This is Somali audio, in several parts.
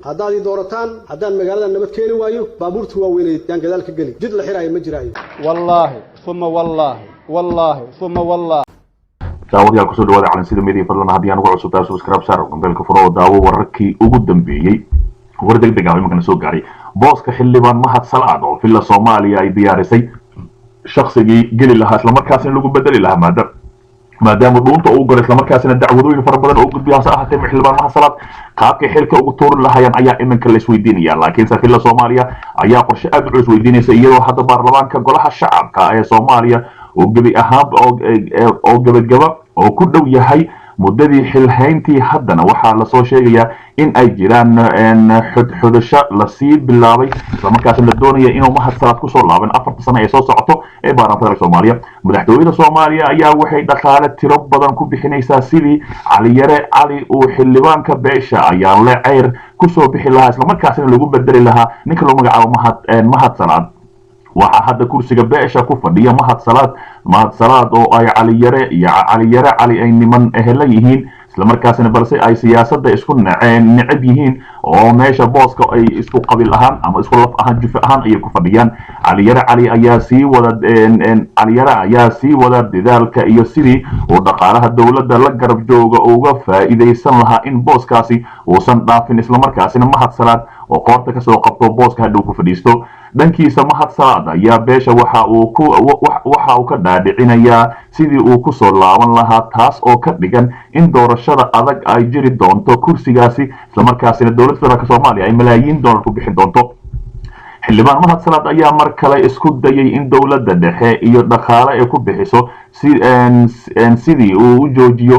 haddaad doorataan haddaan magaalada nabad keeni waayo baabuurta waaweyn yaan gadaal ka geli jid la xiraayo ma jiraayo wallaahi thumma wallaahi daawadayaal kusoo dhawaada calansida media fadlan haddii aan ugu cusubtahay subscribe saar gambeelka furo oo daawo wararkii ugu dambeeyey war degdeg ah imankana soo gaaray booska xildhibaan Mahad Salaad oo filla Soomaaliya ay diyaarisay shakhsigii geli lahaa isla markaasina lagu bedeli lahaa maadaama dhuunta uu galay isla markaasina dacwadooyin fara badan oo gudbiyay saahate xildhibaan Mahad Salaad qaabkii xilka ugu tuuri lahaayeen ayaa iminka la isweydiinaya laakiin filla Soomaaliya ayaa qorshe aad u cusub weydiinaysa iyadoo hadda baarlamaanka golaha shacabka ee Soomaaliya oo gabi ahaan oo gabagaba oo ku dhow yahay muddadii xilhayntii haddana waxaa la soo sheegayaa in ay jiraan xudxudasho la sii bilaabay isla markaasina la doonaya inuu Mahad Salaad ku soo laaban 4 sano ee soo socoto ee baarlamaanka Soomaaliya madaxtooyada Soomaaliya ayaa waxay dhaqaale tiro badan ku bixinaysaa sidii cali uu xildhibaanka beesha ayaa la ceyr ku soo bixi lahaa isla markaasina lagu bedeli lahaa ninka loo magacaabo Mahad Salaad waxa hadda kursiga beesha ku fadhiya Mahad Salaad oo ay cali ay niman ehla yihiin isla markaasina balse ay siyaasadda isku necab yihiin oo meesha booska ay isku qabil ahaan ama isku laf ahaan juf ahaan ay ku fadhiyaan cali ayaa sii wada dadaalka iyo sidii uu dhaqaalaha dawladda la garab jooga uga faa'iideysan lahaa in booskaasi uusan dhaafin isla markaasina Mahad Salaad oo qoorta ka soo qabto booska hadhow ku fadhiisto dhankiisa Mahad Salaad ayaa beesha waxa uu ka dhaadhicinayaa sidii uu ku soo laaban lahaa taas oo ka dhigan in doorashada adag ay jiri doonto kursigaasi isla markaasina dawladda federaalka Soomaaliya ay malaayiin dollar ku bixin doonto xildhibaan Mahad Salaad ayaa mar kale isku dayay in dawladda dhexe iyo dhaqaale ay ku bixiso sidii uu u joojiyo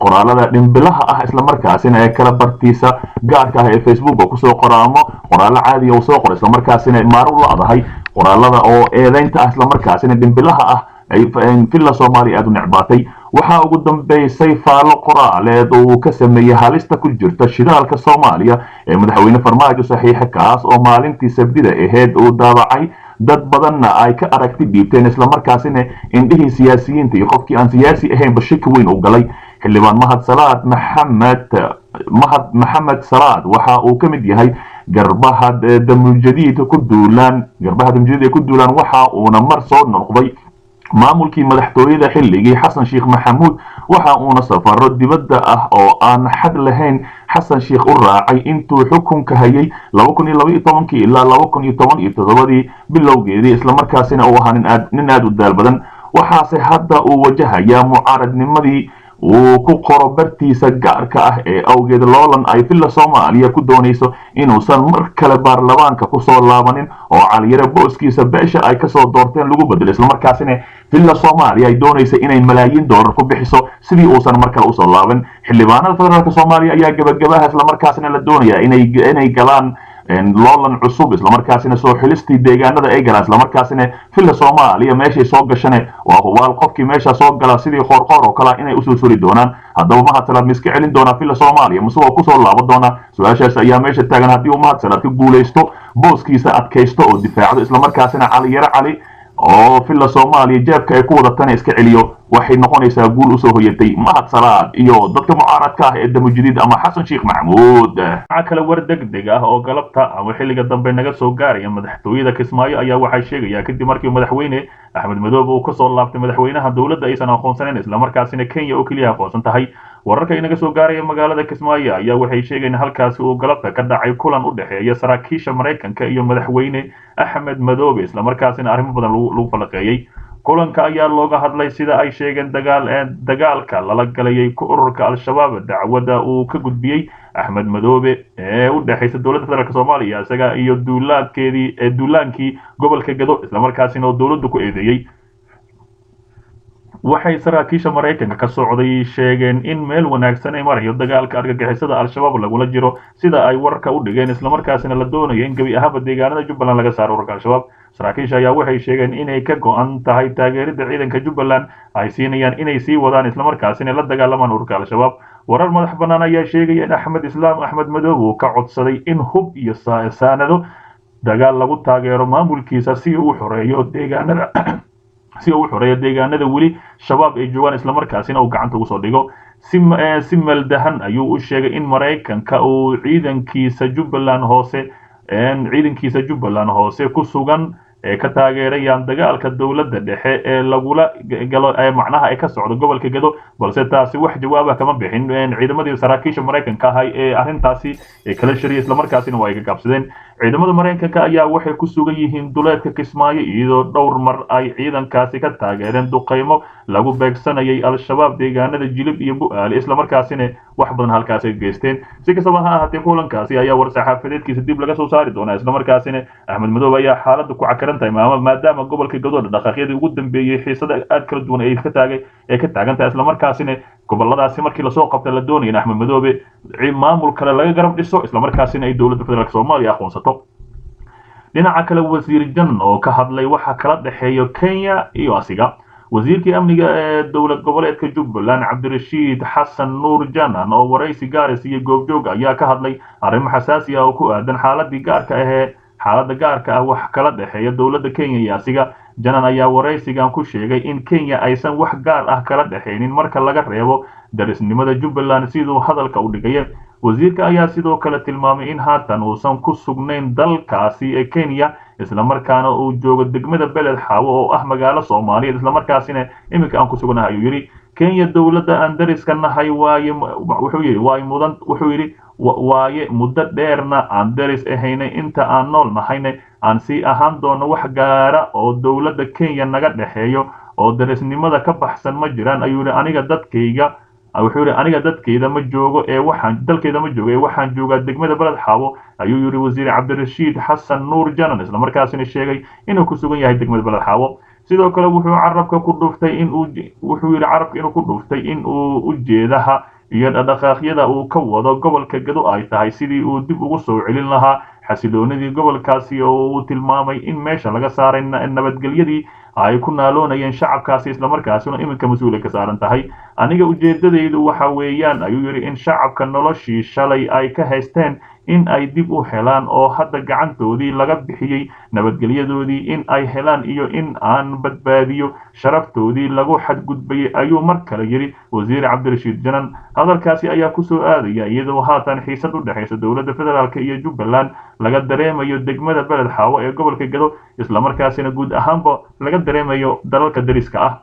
qoraalada dhimbilaha ah isla markaasina ee kala bartiisa gaarka ah ee Facebook ku soo qoraamo qoraal caadi ah oo soo qoray isla markaasina maaru laadahay qoraalada oo eedaynta ah isla markaasina dhimbilaha ah ay filla Soomaaliya aad u necbaatay waxa ugu dambeysay faalo qoraaleed oo ka sameeyay halista ku jirta shiraalka Soomaaliya ee madaxweyne Farmaajo saxiixa kaas oo maalintii Sabtida ahayd uu daabacay dad badanna ay ka aragti dhiibteen isla markaasina indhihii siyaasiyiinta iyo qofkii aan siyaasi ahayn bashaki weyn u galay xildhibaan Maxamed Salaad waxa uu ka mid yahay garbaha damujadiid ku duulaan waxa uuna mar soo noqday maamulkii madaxtooyada xilligii Xasan Sheikh Maxamuud waxa uuna safaro dibadda ah oo aan xad lahayn Xasan Sheikh u raacay intuu xukunka hayay 2012 ilaa 2017 bilowgeedii isla markaasina uu ahaa nin aad u daal badan waxaase hadda uu wajahayaa mucaaradnimadii uu ku qoro bartiisa gaarka ah ee awgeed loolan ay filla Soomaaliya ku doonayso inuusan mar kale baarlamaanka ku soo laabanin oo caliyare booskiisa beesha ay ka soo doorteen lagu bedelo isla markaasina filla Soomaaliya ay doonayso inay malaayiin dollar ku bixiso sidii uusan mar kale u soo laaban xildhibaanada federaalka Soomaaliya ayaa gabagabaha isla markaasina la doonaya inay galaan loolan cusub isla markaasina soo xilistii deegaanada ay galaan isla markaasina filla Soomaaliya meeshay soo gashane waa hubaal qofkii meesha soo gala sidii qoor oo kala inay u soo suri doonaan haddaba Mahad Salaad miska celin doona filla Soomaaliya mise ku soo laaban doona su'aashaas ayaa meesha taagan haddii uu Mahad Salaad ka guuleysto booskiisa adkaysto oo difaacdo isla markaasina cali oo filla Soomaaliya jeebka ay ku wadatan iska celiyo waxay noqonaysaa guul u soo hoyatay Mahad Salaad iyo dadka mucaaradka ah ee damujadiid ama Xasan Sheikh Maxamuud waxa kale war degdeg ah oo galabta ama xilliga dambe naga soo gaaraya madaxtooyada Kismaayo ayaa waxay sheegayaan kadib markii madaxweyne Axmed Madoobe uu ka soo laabtay madaxweynaha dawladda aysan aqoonsaneyn isla markaasina Kenya oo kaliya aqoonsan tahay wararka inaga soo gaaraya magaalada Kismaayo ayaa waxay sheegayaan halkaasi uu galabta ka dhacay kulan u dhaxeeya saraakiisha Mareykanka iyo madaxweyne Axmed Madoobe isla markaasina arrimo badan lagu falaqeeyay kulanka ayaa looga hadlay sida ay sheegeen dagaalka lala galayay ururka al-shabaab dacwada uu ka gudbiyay Axmed Madoobe ee u dhaxaysa dawladda federaalka Soomaaliya isaga iyo duulaankii gobolka Gado isla markaasina oo dawladdu ku eedeeyay waxay saraakiisha Mareykanka ka socday sheegeen in meel wanaagsan ay marayo dagaalka argagixisada al-shabaab lagula jiro sida ay warka u dhigeen isla markaasina la doonayo in gabi ahaanba deegaanada Jubbaland laga saaro ururka al-shabaab saraakiisha ayaa waxay sheegeen inay ka go'an tahay taageerida ciidanka Jubbaland ay siinayaan inay sii wadaan isla markaasina la dagaalamaan ururka al-shabaab warar madax bannaan ayaa sheegaya in Axmed Madoobe uu ka codsaday in hub iyo saanado dagaal lagu taageero maamulkiisa si uu xoreeyo deegaanada weli shabaab ay joogaan isla markaasina uu gacanta ugu soo dhigo si maldahan ayuu u sheegay in Mareykanka uu ciidankiisa Jubbaland hoose ku sugan ee ka taageerayaan dagaalka dawladda dhexe ee lagula galo macnaha ay ka socdo gobolka Gedo balse taasi wax jawaab ah kama bixin ciidamadii saraakiisha Mareykanka ahay ee arrintaasi kala shiriyay isla markaasina waa ay ka qabsadeen ciidamada Mareykanka ayaa waxay ku sugan yihiin duleedka Kismaayo iyadoo dhowr mar ay ciidankaasi ka taageereen duqeymo lagu beegsanayay al-shabaab deegaanada Jilib iyo Bu'aale isla markaasina wax badan halkaas ay geysteen si kastaba ha ahaatee kulankaasi ayaa war-saxaafadeedkiisa dib laga soo saari doonaa isla markaasina Axmed Madoobe ayaa xaaladda ku cakaran tahay maadaama gobolka Gedo dhaqaaqyadii ugu dambeeyay xiisada aad kala duwan ay ka taagan tahay isla markaasina goboladaasi markii la soo qabtay la doonayay in Axmed Madoobe maamul kale laga garab dhiso isla markaasina ay dawladda federaalka Soomaaliya aqoonsato dhinaca kale wasiir Janan oo ka hadlay waxa kala dhaxeeyo Kenya iyo asiga wasiirkii amniga ee dowlad goboleedka Jubbaland Cabdirashiid Xasan Nuur Janan oo waraysi gaaris iyo goobjoog ayaa ka hadlay arrimo xasaasi ah oo ku aadan xaaladda gaarka ah wax kala dhaxeeya dowladda Kenya iyo asiga Janan ayaa waraysigan ku sheegay in Kenya aysan wax gaar ah kala dhaxaynin marka laga reebo darisnimada Jubbaland sidoo hadalka u dhigay wasiirka ayaa sidoo kale tilmaamay in haatan uusan ku sugnayn dalkaasi ee Kenya isla markaana uu joogo degmada Beled Xaawo oo ah magaalo Soomaaliyeed isla markaasina iminka aan ku sugnahay ayuu yiri Kenya dawladda aan dariska nahay waaye muddo dheerna aan daris ahaynay inta aan nool nahayna aan sii ahaan doono wax gaara oo dawladda Kenya naga dhaxeeyo oo darisnimada ka baxsan ma jiraan ayuu yiri aniga dadkayda ma joogo ee waxaan joogaa degmada Beled Xaawo ayuu yiri wasiir Cabdirashiid Xasan Nuur Janan isla markaasina sheegay inuu ku sugan yahay degmada Beled Xaawo sidoo kale wuxuu carabka ku dhuftay in uu ujeedaha iyo dhaqaaqyada uu ka wado gobolka Gedo ay tahay sidii uu dib ugu soo celin lahaa xasiloonidii gobolkaasi oo uu tilmaamay in meesha laga saaray nabadgelyadii ay ku naaloonayeen shacabkaasi isla markaasina iminka mas'uul ka saaran tahay aniga ujeedadaydu waxa weeyaan ayuu yiri in shacabka noloshii shalay ay ka haysteen in ay dib u helaan oo hadda gacantoodii laga bixiyay nabadgelyadoodii in ay helaan iyo in aan badbaadiyo sharaftoodii lagu xadgudbay ayuu mar kale yiri wasiir Cabdirashiid Janan hadalkaasi ayaa ku soo aadaya iyadoo haatan xiisad u dhaxaysa dawladda federaalka iyo Jubbaland laga dareemayo degmada Beled Xaawo ee gobolka Gedo isla markaasina guud ahaanba laga dareemayo dalalka dariska ah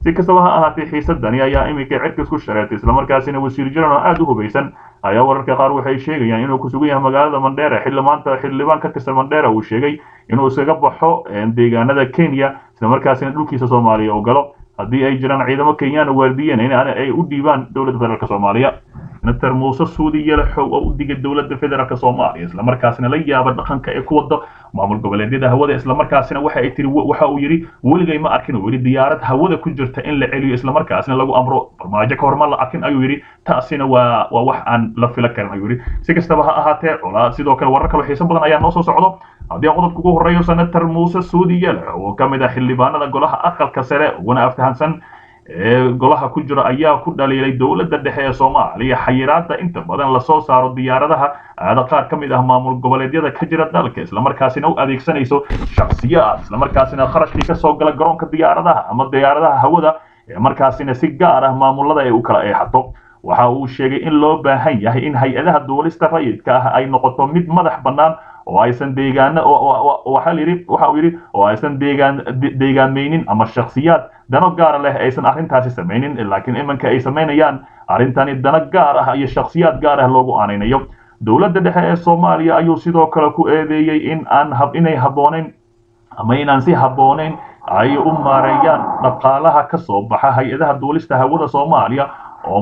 si kastaba ha ahaatee xiisadani ayaa iminka cirka isku shareertay isla markaasina wasiir Janan oo aad u hubeysan ayaa wararka qaar waxay sheegayaan inuu ku sugan yahay magaalada Mandera xildhibaan ka tirsan Mandera uu sheegay inuu isaga baxo deegaanada Kenya isla markaasina dhulkiisa Soomaaliya oo galo haddii ay jiraan ciidamo Kenyan waardiyeyn in ay u dhiibaan dawladda federaalka Soomaaliya Senator Muuse Suudi Yalaxow oo u digay dawladda federaalka Soomaaliya isla markaasina la yaaba dhaqanka ee ku wada maamul goboleedyada hawada isla markaasina waxa uu yiri weligay ma arkin oo yiri diyaarad hawada ku jirta in la celiyo isla markaasina lagu amro farmaajo ka horma la arkin ayuu yiri taasina waa wax aan la fila karin ayuu yiri si kastaba ha ahaatee sidoo kale warar kale xiiso badan ayaa noo soo socdo haddii qodobka ugu horeeyo Senator Muuse Suudi Yalaxow oo kamid ah xildhibaanada golaha aqalka sare uguna aftahansan golaha ku jira ayaa ku dhaliilay dawladda dhexe ee Soomaaliya xayiraadda inta badan la soo saaro diyaaradaha qaar ka mid ah maamul goboleedyada ka jira dalka isla markaasina u adeegsanayso shakhsiyaad isla markaasina kharashkii ka soo gala garoonka diyaaradaha ama diyaaradaha hawada ee markaasina si gaar ah maamulada ay u kala eexato waxa uu sheegay in loo baahan yahay in hay'adaha duulista rayidka ah ay noqoto mid madax bannaan oo aysan deegaameynin ama shakhsiyaad dano gaar leh aysan arrintaasi samaynin laakiin imanka ay samaynayaan arrintani dano gaar ah iyo shakhsiyaad gaar ah loogu aanaynayo dawladda dhexe ee Soomaaliya ayuu sidoo kale ku eedeeyay inaan si habboonayn ay u maareeyaan dhaqaalaha ka soo baxa hay'adaha duulista hawada Soomaaliya oo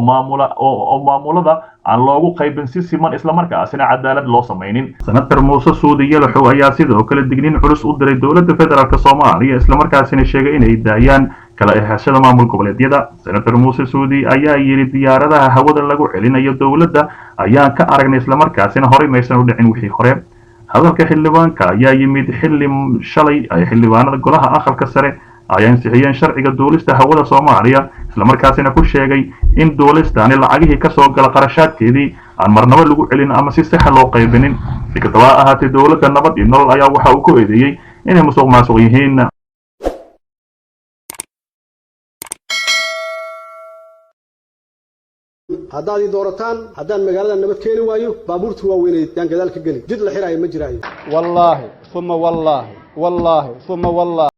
maamulada aan loogu qaybin si siman isla markaasina cadaalad loo samaynin Senator Muuse Suudi Yalaxow ayaa sidoo kale digniin culus u diray dawladda federaalka Soomaaliya isla markaasina sheegay inay daayaan kala eexashada maamul goboleedyada Senator Muuse Suudi ayaa yiri diyaaradaha hawada lagu celinayo dawladda ayaan ka aragnay isla markaasina horey maysan u dhicin wixii hore hadalka xildhibaanka ayaa yimid xilli shalay ay xildhibaanada golaha aqalka sare ay ansixiyeen sharciga duulista hawada Soomaaliya isla markaasina ku sheegay in duulistani lacagihii ka soo gala qarashaadkeedii aan marnaba lagu celin ama si sax loo qaybinin si kastaba ha ahaatee dawladda nabad iyo nolol ayaa waxa uu ku eedeeyay inay musuqmaasuq yihiin haddaad ii doorataan haddaan magaalada nabad keeni waayo baabuurta waaweyn yaan gadaal ka geli jid la xiraayo ma jiraayo wallaahi thumma wallaahi ثم والله